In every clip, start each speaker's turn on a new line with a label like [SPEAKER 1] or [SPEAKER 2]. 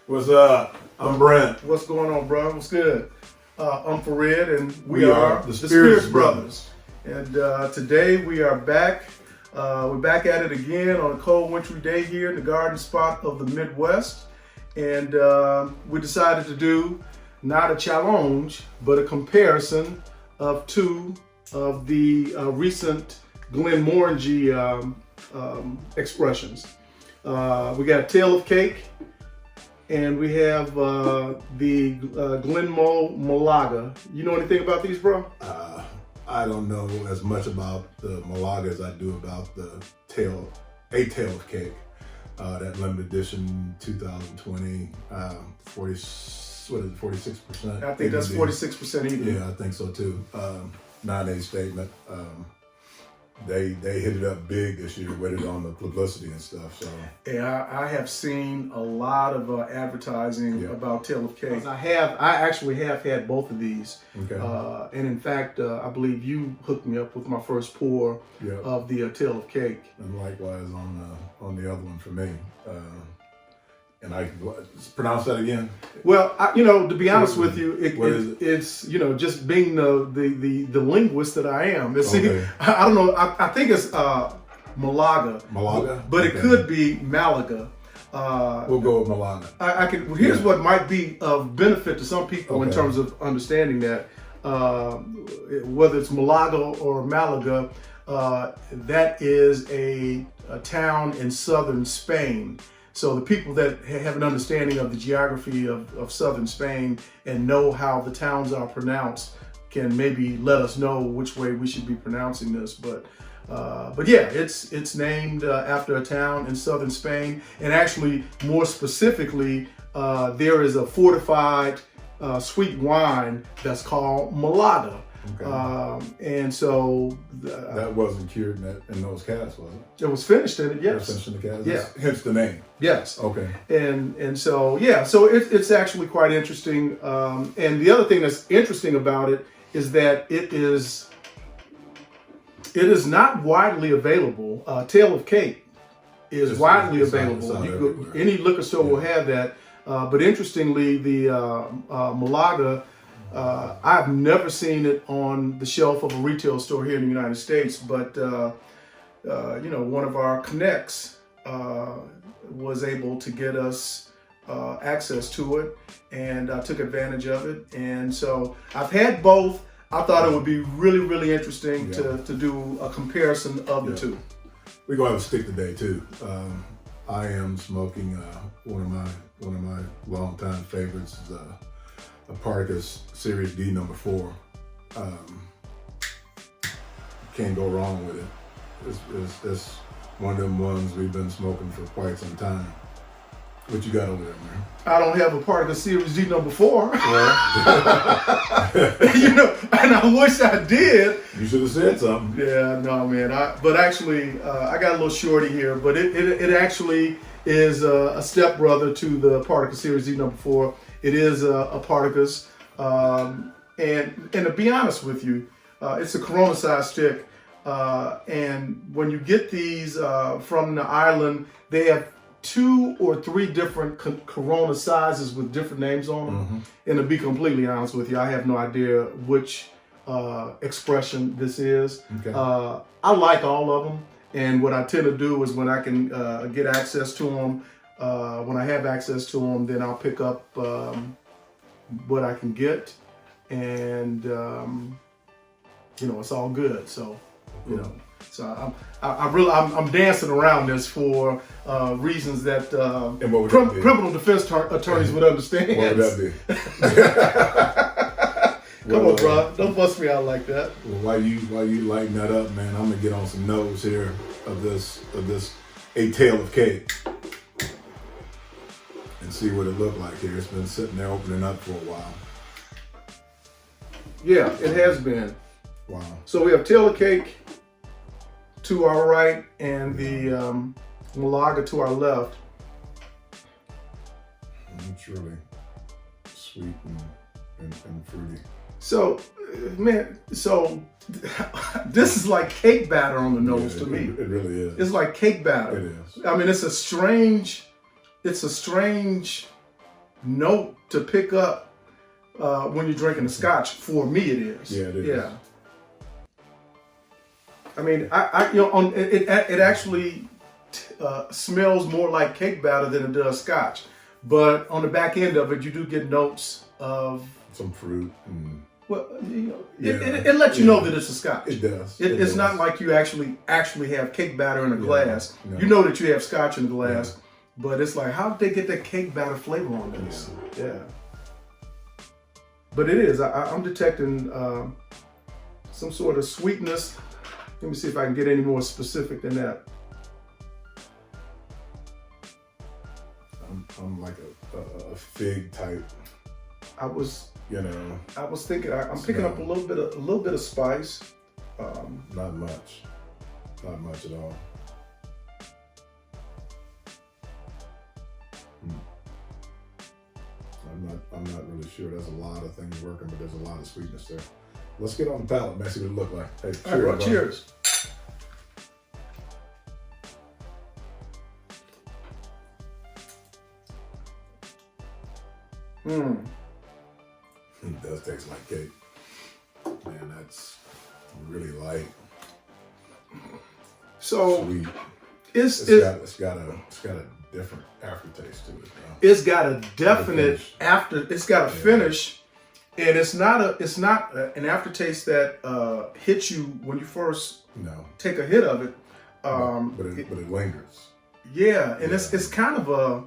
[SPEAKER 1] What's up? I'm Brent.
[SPEAKER 2] What's going on, bro? What's good? I'm Farid, and
[SPEAKER 1] we are the Spirits Brothers.
[SPEAKER 2] And today we are back. We're back at it again on a cold wintry day here in the garden spot of the Midwest. And we decided to do not a challenge, but a comparison of two of the recent Glenmorangie expressions. We got Tail of Cake, and we have the Malaga. You know anything about these, bro?
[SPEAKER 1] I don't know as much about the Malaga as I do about the Tail of Cake. That limited edition 2020, 46%?
[SPEAKER 2] I think that's 46% even.
[SPEAKER 1] Yeah, I think so too. 9-8 statement. They hit it up big this year with it on the publicity and stuff. So
[SPEAKER 2] yeah, I have seen a lot of advertising about Tail of Cake. I actually have had both of these.
[SPEAKER 1] Okay.
[SPEAKER 2] And in fact, I believe you hooked me up with my first pour of the Tail of Cake.
[SPEAKER 1] And likewise on the other one for me. And I pronounce that again.
[SPEAKER 2] Well, to be honest with you, it's just being the linguist that I am. See, I don't know. I think it's Malaga.
[SPEAKER 1] Malaga,
[SPEAKER 2] but it could be Malaga.
[SPEAKER 1] We'll go with Malaga.
[SPEAKER 2] Here's what might be of benefit to some people in terms of understanding that whether it's Malaga or Malaga, that is a town in southern Spain. So the people that have an understanding of the geography of southern Spain and know how the towns are pronounced can maybe let us know which way we should be pronouncing this. But yeah, it's named after a town in southern Spain, and actually more specifically, there is a fortified sweet wine that's called Malaga.
[SPEAKER 1] Okay.
[SPEAKER 2] And so
[SPEAKER 1] that wasn't cured in those casks, was it?
[SPEAKER 2] It was finished in it, yes.
[SPEAKER 1] It was finished in the casks?
[SPEAKER 2] Yeah.
[SPEAKER 1] Hence the name.
[SPEAKER 2] Yes.
[SPEAKER 1] Okay.
[SPEAKER 2] And so it's actually quite interesting. And the other thing that's interesting about it is that it is not widely available. Tail of Cake is widely available. Any liquor store will have that. But interestingly, the Malaga, I've never seen it on the shelf of a retail store here in the United States, but one of our connects was able to get us access to it, and I took advantage of it. And so I've had both. I thought it would be really, really interesting to do a comparison of the two.
[SPEAKER 1] We're gonna have a stick today too. I am smoking one of my longtime favorites is a Partagas Series D number 4. Can't go wrong with it. It's one of them ones we've been smoking for quite some time. What you got over there, man?
[SPEAKER 2] I don't have a Partagas Series D number 4.
[SPEAKER 1] Well,
[SPEAKER 2] and I wish I did.
[SPEAKER 1] You should have said something.
[SPEAKER 2] Yeah, no, man. But actually, I got a little shorty here, but it actually is a stepbrother to the Partagas Series D number 4. It is a Partagas, and to be honest with you, it's a Corona-sized stick. And when you get these from the island, they have 2 or 3 different Corona sizes with different names on them. Mm-hmm. And to be completely honest with you, I have no idea which expression this is.
[SPEAKER 1] Okay.
[SPEAKER 2] I like all of them, and what I tend to do is when I can get access to them. When I have access to them, then I'll pick up what I can get, and it's all good. So, so I'm dancing around this for reasons that criminal defense attorneys would understand.
[SPEAKER 1] What would that be?
[SPEAKER 2] Come on, bro, don't bust me out like that.
[SPEAKER 1] Well, while you lighting that up, man, I'm gonna get on some nose here of this A Tail of Cake. And see what it looked like here. It's been sitting there opening up for a while.
[SPEAKER 2] Yeah, it has been.
[SPEAKER 1] Wow.
[SPEAKER 2] So we have Tail of Cake to our right and the Malaga to our left.
[SPEAKER 1] It's really sweet and fruity.
[SPEAKER 2] So, man, this is like cake batter on the nose to me.
[SPEAKER 1] It really is.
[SPEAKER 2] It's like cake batter.
[SPEAKER 1] It is.
[SPEAKER 2] I mean, it's a strange note to pick up when you're drinking a scotch. For me, it is.
[SPEAKER 1] Yeah, it is.
[SPEAKER 2] Yeah. I mean, it actually smells more like cake batter than it does scotch. But on the back end of it, you do get notes of
[SPEAKER 1] some fruit. And,
[SPEAKER 2] well, it lets you know that it's a scotch.
[SPEAKER 1] It does.
[SPEAKER 2] It's not like you actually have cake batter in a glass.
[SPEAKER 1] No.
[SPEAKER 2] You know that you have scotch in the glass, but it's like, how did they get that cake batter flavor on this? Yeah. But it is. I'm detecting some sort of sweetness. Let me see if I can get any more specific than that.
[SPEAKER 1] I'm like a fig type.
[SPEAKER 2] I was thinking I'm picking up a little bit of spice.
[SPEAKER 1] Not much at all. I'm not really sure. There's a lot of things working, but there's a lot of sweetness there. Let's get on the palate, man. See what it look like. Hey, cheers.
[SPEAKER 2] All right, cheers.
[SPEAKER 1] It does taste like cake. Man, that's really light.
[SPEAKER 2] So
[SPEAKER 1] sweet.
[SPEAKER 2] It's
[SPEAKER 1] got a different aftertaste to it.
[SPEAKER 2] It's got a definite it's got a finish, and it's not an aftertaste that hits you when you first take a hit of it.
[SPEAKER 1] But it lingers.
[SPEAKER 2] Yeah, and it's kind of a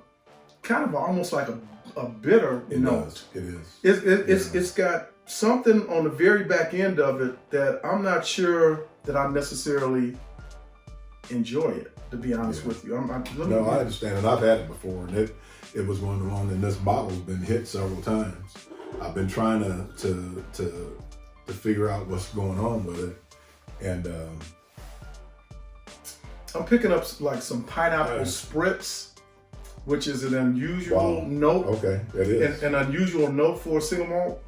[SPEAKER 2] almost like a bitter note.
[SPEAKER 1] It is.
[SPEAKER 2] It's got something on the very back end of it that I'm not sure that I necessarily enjoy it, to be honest with you.
[SPEAKER 1] I understand, and I've had it before, and it was one of the ones, and this bottle's been hit several times. I've been trying to figure out what's going on with it, and
[SPEAKER 2] I'm picking up like some pineapple spritz, which is an unusual note.
[SPEAKER 1] Okay, it is.
[SPEAKER 2] An unusual note for a single malt.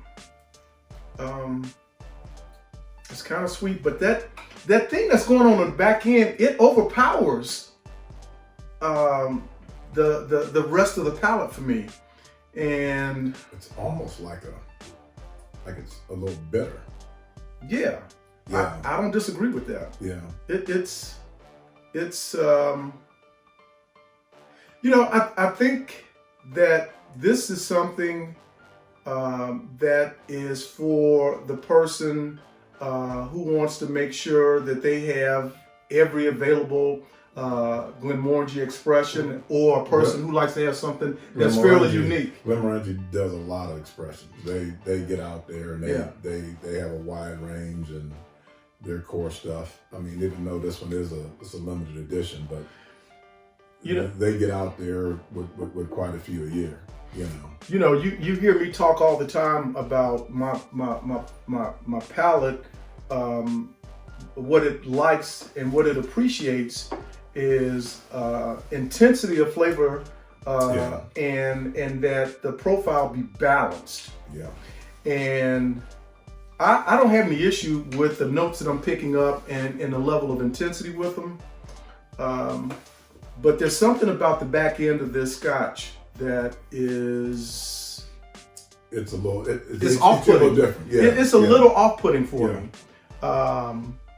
[SPEAKER 2] It's kind of sweet, but that thing that's going on the back end, it overpowers the rest of the palate for me. And
[SPEAKER 1] it's almost like it's a little bitter.
[SPEAKER 2] Yeah. I don't disagree with that.
[SPEAKER 1] Yeah.
[SPEAKER 2] It's I think that this is something that is for the person who wants to make sure that they have every available Glenmorangie expression, or a person who likes to have something that's fairly unique.
[SPEAKER 1] Glenmorangie does a lot of expressions. They get out there and they have a wide range and their core stuff. I mean, even though this one is a limited edition, but they get out there with quite a few a year.
[SPEAKER 2] You hear me talk all the time about my palate. What it likes and what it appreciates is intensity of flavor, and that the profile be balanced.
[SPEAKER 1] Yeah.
[SPEAKER 2] And I don't have any issue with the notes that I'm picking up and the level of intensity with them. But there's something about the back end of this scotch that is...
[SPEAKER 1] It's a little...
[SPEAKER 2] It's off-putting.
[SPEAKER 1] A little different. Yeah.
[SPEAKER 2] It's a little off-putting for me.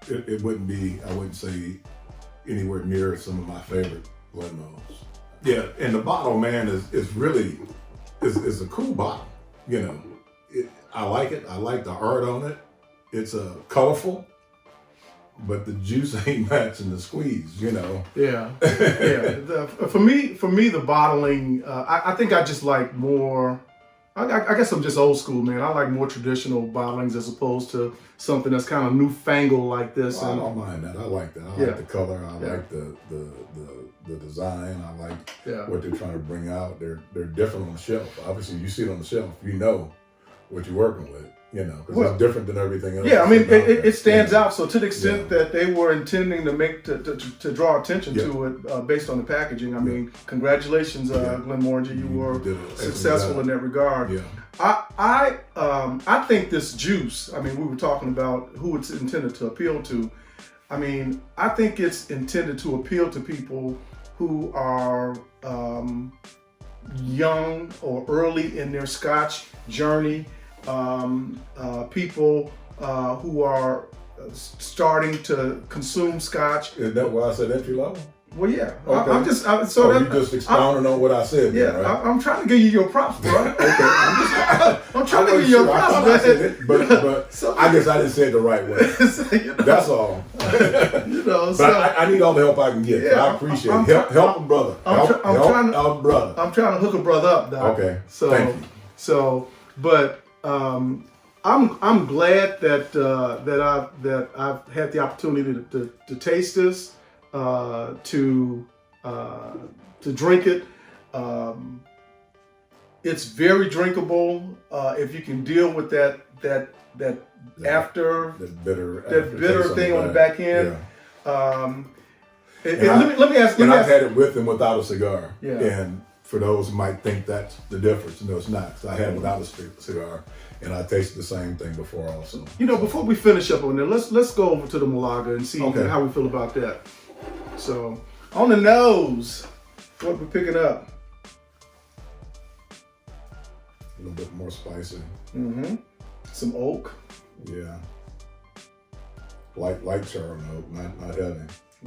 [SPEAKER 1] It wouldn't be, I wouldn't say, anywhere near some of my favorite Glenmos. Yeah, and the bottle, man, is really a cool bottle. I like it. I like the art on it. It's colorful, but the juice ain't matching the squeeze.
[SPEAKER 2] Yeah. For me, the bottling. I think I just like more. I guess I'm just old school, man. I like more traditional bottlings as opposed to something that's kind of newfangled like this.
[SPEAKER 1] Well, I don't mind that. I like that. I like the color. I like the design. I like what they're trying to bring out. They're different on the shelf. Obviously, you see it on the shelf, you know what you're working with. Because it's different than everything else.
[SPEAKER 2] Yeah, I mean, it stands out. So to the extent that they were intending to draw attention to it based on the packaging, I mean, congratulations, Glenmorangie, you were successful in that regard.
[SPEAKER 1] Yeah.
[SPEAKER 2] I think this juice, I mean, we were talking about who it's intended to appeal to. I mean, I think it's intended to appeal to people who are young or early in their Scotch journey, people who are starting to consume Scotch.
[SPEAKER 1] Is that why I said entry level?
[SPEAKER 2] Well, yeah.
[SPEAKER 1] Okay.
[SPEAKER 2] I'm just
[SPEAKER 1] You just expounding on what I said.
[SPEAKER 2] Yeah,
[SPEAKER 1] then, right?
[SPEAKER 2] I'm trying to give you your props, bro.
[SPEAKER 1] Okay.
[SPEAKER 2] I'm trying to give you your props,
[SPEAKER 1] I
[SPEAKER 2] man.
[SPEAKER 1] said it, but
[SPEAKER 2] So-
[SPEAKER 1] I guess I didn't say it the right way.
[SPEAKER 2] You know,
[SPEAKER 1] That's all.
[SPEAKER 2] but
[SPEAKER 1] I need all the help I can get.
[SPEAKER 2] Yeah,
[SPEAKER 1] I appreciate it. Help a brother.
[SPEAKER 2] I'm
[SPEAKER 1] Help a brother.
[SPEAKER 2] I'm trying to hook a brother up, Doc.
[SPEAKER 1] Okay.
[SPEAKER 2] So,
[SPEAKER 1] Thank you.
[SPEAKER 2] But I'm glad that I've had the opportunity to taste this, to drink it. It's very drinkable if you can deal with that after
[SPEAKER 1] That bitter
[SPEAKER 2] thing on the back end.
[SPEAKER 1] Yeah.
[SPEAKER 2] Let me ask.
[SPEAKER 1] I've had it with and without a cigar.
[SPEAKER 2] Yeah.
[SPEAKER 1] And for those who might think that's the difference, no, it's not. 'Cause I had it without a cigar, and I tasted the same thing before also.
[SPEAKER 2] Before we finish up on there, let's go over to the Malaga and see
[SPEAKER 1] Okay.
[SPEAKER 2] how we feel about that. So on the nose, what we're picking up.
[SPEAKER 1] A little bit more spicy.
[SPEAKER 2] Mm-hmm. Some oak.
[SPEAKER 1] Yeah. Light char note, not heavy.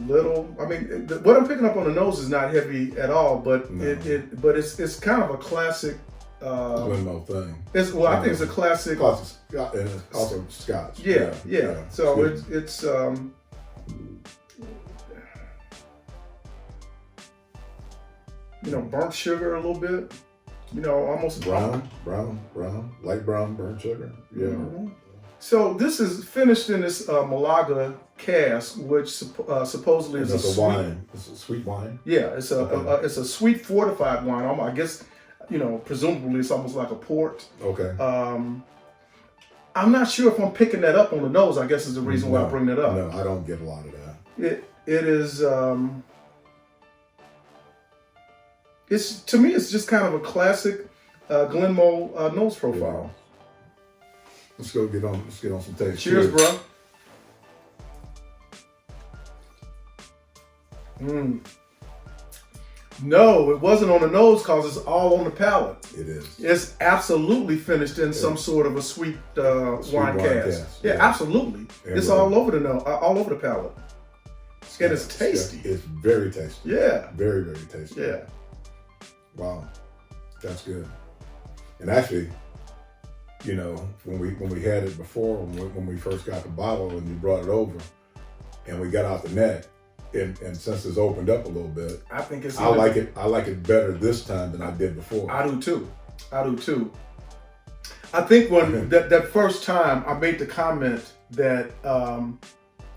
[SPEAKER 2] Little. I mean, what I'm picking up on the nose is not heavy at all, but
[SPEAKER 1] No.
[SPEAKER 2] it's kind of a classic.
[SPEAKER 1] Glenmo thing.
[SPEAKER 2] I think it's a classic.
[SPEAKER 1] Classic, and it's also Scotch.
[SPEAKER 2] Yeah. So
[SPEAKER 1] Excuse me.
[SPEAKER 2] it's burnt sugar a little bit. Almost
[SPEAKER 1] brown, light brown, burnt sugar. Yeah.
[SPEAKER 2] Mhm. So this is finished in this Malaga cask, which supposedly is
[SPEAKER 1] It's
[SPEAKER 2] a
[SPEAKER 1] a
[SPEAKER 2] sweet
[SPEAKER 1] wine. It's a sweet wine.
[SPEAKER 2] Yeah, it's
[SPEAKER 1] Okay.
[SPEAKER 2] it's a sweet fortified wine. I guess presumably it's almost like a port.
[SPEAKER 1] Okay.
[SPEAKER 2] I'm not sure if I'm picking that up on the nose. I guess is the reason why I bring that up.
[SPEAKER 1] No, I don't get a lot of that.
[SPEAKER 2] It is. It's to me, it's just kind of a classic Glenmo nose profile.
[SPEAKER 1] Let's get on some taste.
[SPEAKER 2] Cheers, bro. No, it wasn't on the nose because it's all on the palate.
[SPEAKER 1] It is.
[SPEAKER 2] It's absolutely finished in some sort of a sweet wine cask. Yeah,
[SPEAKER 1] yeah.
[SPEAKER 2] absolutely.
[SPEAKER 1] And
[SPEAKER 2] It's all over the all over the palate, and it's tasty.
[SPEAKER 1] It's very tasty.
[SPEAKER 2] Yeah,
[SPEAKER 1] Very, very tasty.
[SPEAKER 2] yeah.
[SPEAKER 1] Wow, that's good. And actually, when we had it before, when we first got the bottle and you brought it over, and we got out the neck, and since it's opened up a little bit,
[SPEAKER 2] I think it's.
[SPEAKER 1] I like it better this time than I did before.
[SPEAKER 2] I do too. I think when that first time I made the comment that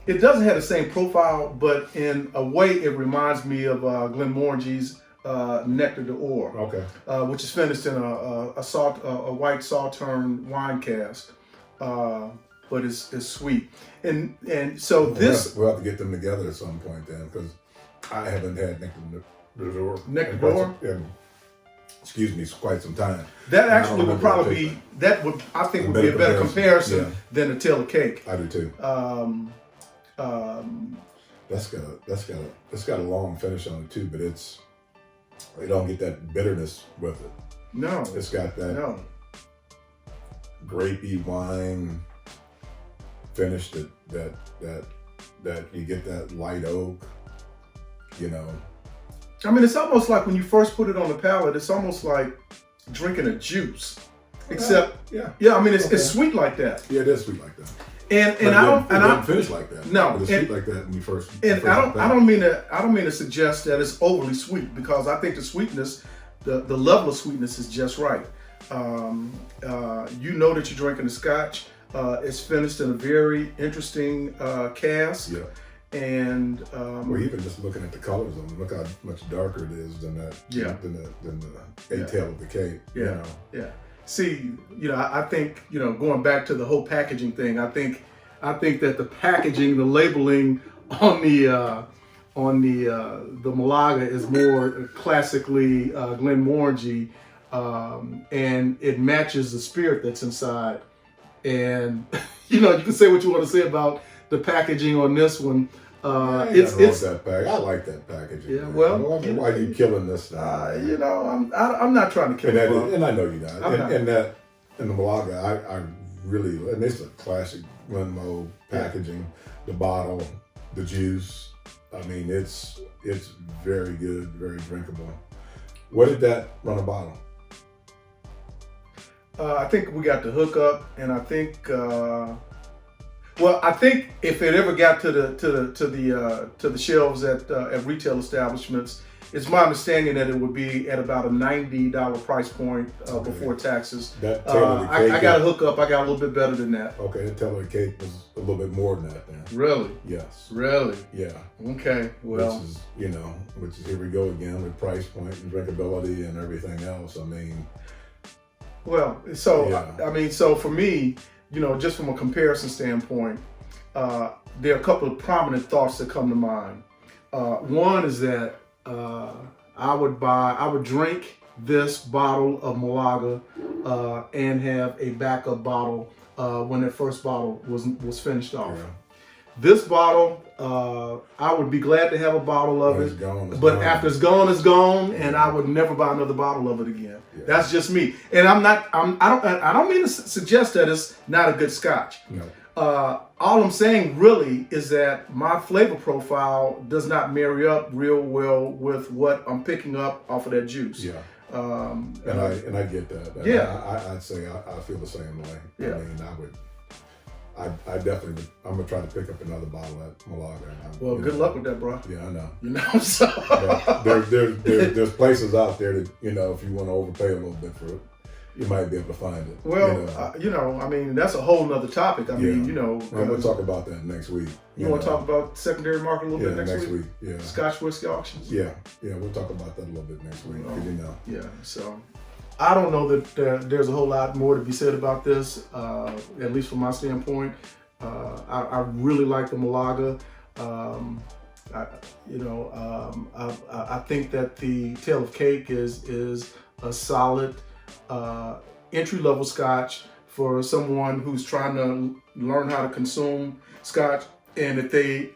[SPEAKER 2] it doesn't have the same profile, but in a way it reminds me of Glenmorangie's Nectar d'Or,
[SPEAKER 1] Okay.
[SPEAKER 2] which is finished in a white sauterne wine cask, but it's sweet, and so
[SPEAKER 1] We'll have to get them together at some point then, because I haven't had Nectar d'Or.
[SPEAKER 2] Nectar d'Or?
[SPEAKER 1] Excuse me, quite some time.
[SPEAKER 2] that
[SPEAKER 1] And I
[SPEAKER 2] actually
[SPEAKER 1] don't
[SPEAKER 2] would
[SPEAKER 1] remember
[SPEAKER 2] probably
[SPEAKER 1] what
[SPEAKER 2] be that would I think
[SPEAKER 1] A
[SPEAKER 2] would be a better
[SPEAKER 1] better
[SPEAKER 2] comparison
[SPEAKER 1] comparison,
[SPEAKER 2] than a tail of cake.
[SPEAKER 1] I do too. That's got a long finish on it too, but you don't get that bitterness with it.
[SPEAKER 2] No,
[SPEAKER 1] It's got that
[SPEAKER 2] no.
[SPEAKER 1] grapey wine finish that you get that light oak,
[SPEAKER 2] I mean, it's almost like when you first put it on the palate, it's almost like drinking a juice. Except,
[SPEAKER 1] yeah,
[SPEAKER 2] I mean, it's sweet like that.
[SPEAKER 1] yeah, it is sweet like that.
[SPEAKER 2] And
[SPEAKER 1] But
[SPEAKER 2] I
[SPEAKER 1] it
[SPEAKER 2] don't
[SPEAKER 1] doesn't finish like that.
[SPEAKER 2] No,
[SPEAKER 1] but it's
[SPEAKER 2] and-
[SPEAKER 1] sweet like that when you first.
[SPEAKER 2] and I don't mean to suggest that it's overly sweet, because I think the sweetness, the level of sweetness is just right. That you're drinking a Scotch. It's finished in a very interesting cask.
[SPEAKER 1] Yeah.
[SPEAKER 2] And
[SPEAKER 1] Well, even just looking at the colors on it, look how much darker it is than that.
[SPEAKER 2] Yeah.
[SPEAKER 1] Than the tail of the cake.
[SPEAKER 2] Yeah. Yeah. See, I think, going back to the whole packaging thing, I think that the packaging, the labeling on the Malaga is more classically Glenmorangie, and it matches the spirit that's inside. And you can say what you want to say about the packaging on this one, It's
[SPEAKER 1] that pack. I like that packaging.
[SPEAKER 2] Yeah, well,
[SPEAKER 1] why are you killing this thing?
[SPEAKER 2] you know, I'm not trying to kill it.
[SPEAKER 1] And I know you're not. And the Malaga, I really, and it's a classic Glenmorangie packaging. The bottle, the juice. I mean, it's very good, very drinkable. What did that run a bottle?
[SPEAKER 2] I think we got the hookup, and I think. I think if it ever got to the shelves at retail establishments, it's my understanding that it would be at about a $90 price point before taxes.
[SPEAKER 1] That Taylor cake.
[SPEAKER 2] I got a hookup. I got a little bit better than that.
[SPEAKER 1] Okay, the Taylor cake was a little bit more than that then.
[SPEAKER 2] Really?
[SPEAKER 1] Yes.
[SPEAKER 2] Really?
[SPEAKER 1] Yeah.
[SPEAKER 2] Okay. Well,
[SPEAKER 1] which is here we go again with price point and drinkability and everything else. I mean.
[SPEAKER 2] Well, so
[SPEAKER 1] yeah.
[SPEAKER 2] I mean, so for me, just from a comparison standpoint, there are a couple of prominent thoughts that come to mind. One is that I would drink this bottle of Malaga and have a backup bottle when that first bottle was finished off. Yeah. This bottle, I would be glad to have a bottle of it, but after it's gone, and I would never buy another bottle of it again. Yeah. That's just me, and I don't mean to suggest that it's not a good Scotch.
[SPEAKER 1] No.
[SPEAKER 2] All I'm saying really is that my flavor profile does not marry up real well with what I'm picking up off of that juice.
[SPEAKER 1] Yeah. And I get that.
[SPEAKER 2] Yeah.
[SPEAKER 1] I'd say I feel the same way.
[SPEAKER 2] Yeah.
[SPEAKER 1] I mean, I definitely I'm gonna try to pick up another bottle at Malaga.
[SPEAKER 2] Well, good luck with that, bro.
[SPEAKER 1] Yeah, I know.
[SPEAKER 2] So
[SPEAKER 1] there's places out there that if you want to overpay a little bit for it, you might be able to find it.
[SPEAKER 2] Well, I mean, that's a whole nother topic. I mean,
[SPEAKER 1] we'll talk about that next week.
[SPEAKER 2] You want to talk about secondary market a little bit next week?
[SPEAKER 1] Yeah.
[SPEAKER 2] Scotch whiskey auctions.
[SPEAKER 1] Yeah, we'll talk about that a little bit next week.
[SPEAKER 2] Yeah. So I don't know that there's a whole lot more to be said about this, at least from my standpoint. I really like the Malaga. I think that the Tail of Cake is a solid entry-level Scotch for someone who's trying to learn how to consume Scotch. And if they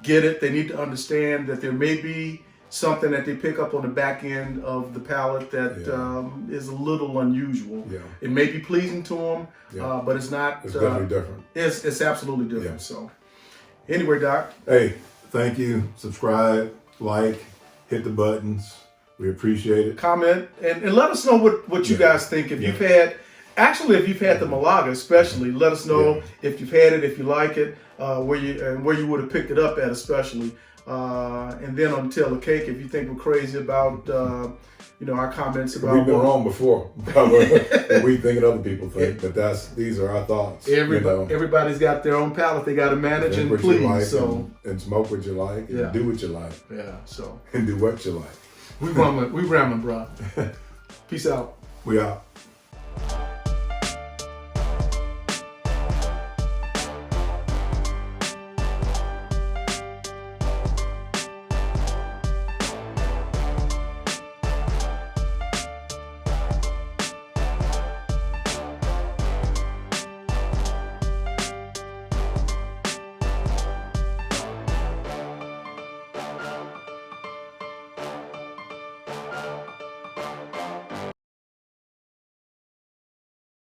[SPEAKER 2] get it, they need to understand that there may be something that they pick up on the back end of the palate that is a little unusual.
[SPEAKER 1] Yeah.
[SPEAKER 2] It may be pleasing to them, but it's not.
[SPEAKER 1] It's definitely different.
[SPEAKER 2] It's absolutely different.
[SPEAKER 1] Yeah.
[SPEAKER 2] So, anyway, Doc.
[SPEAKER 1] Hey, thank you. Subscribe, like, hit the buttons. We appreciate it.
[SPEAKER 2] Comment and let us know what you guys think. If you've had the Malaga, especially, let us know if you've had it, if you like it, where you would have picked it up at, especially. And then on Tail of Cake, if you think we're crazy about our comments about
[SPEAKER 1] we've been wrong before about what we think and other people think, but these are our thoughts.
[SPEAKER 2] Everybody's got their own palate they got to manage and please.
[SPEAKER 1] And smoke what you like and do what you like.
[SPEAKER 2] Yeah. So
[SPEAKER 1] and do what you like.
[SPEAKER 2] we rambling, bro. Peace out.
[SPEAKER 1] We out.